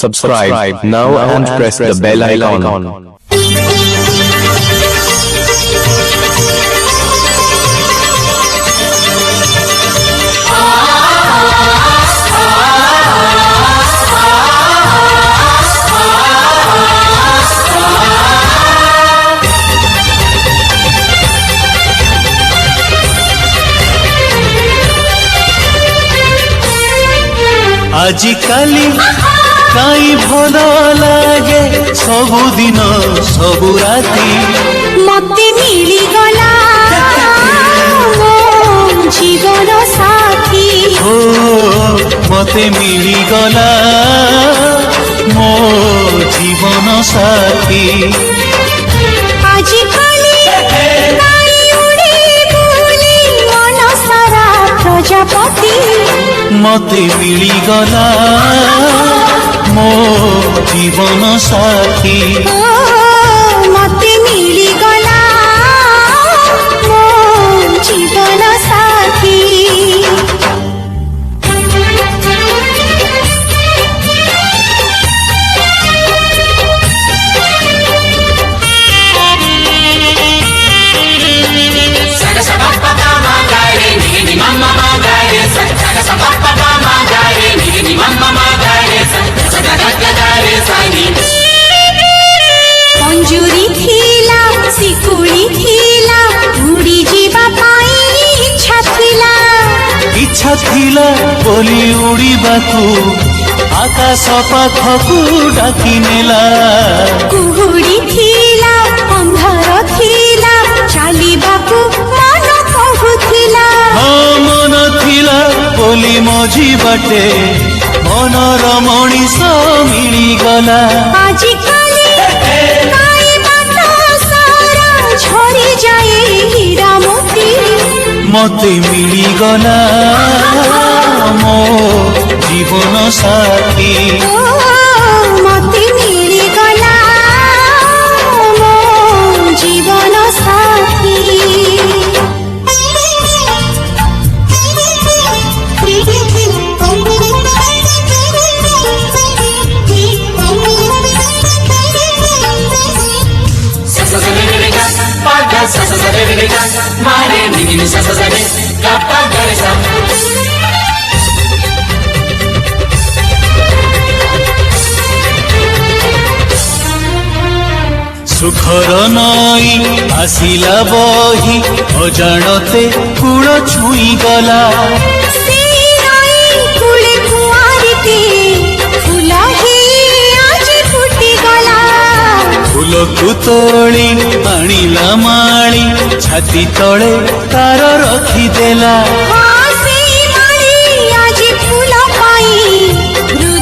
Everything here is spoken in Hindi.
Subscribe now and press the bell icon. आजिकाली काई भल लागे सबुदिन सबु राती मते मिली गला मो जीवन साथी हो मते मिली गला मो जीवन साथी आजिकाली काई उड़ी बुली मन सारा प्रजापति मते मिली गला मो जीवन साथी मते मिली गला मो जीवन साथी मंजूरी थीला सिकुड़ी थीला उड़ी जीवा पाई इच्छा थिला बोली उड़ीबाकू आकाश पाखकू डाकी नेला कुहुड़ी थीला अंधार थीला चालिबाकू मन कहुथिला मन थिला बोली मझी बाटे मनर मणिष मिलीगला आजिकाली काई बाटा सारा झरी जाए हीरा मोती मते मिलीगला मो जीवन साथी मते मिली गला मो जीवन साथी सुखर नई आसिला बही अजाणते कूल छुई गला फूल को तोली आनिला माली छाती तले तार रखिदेला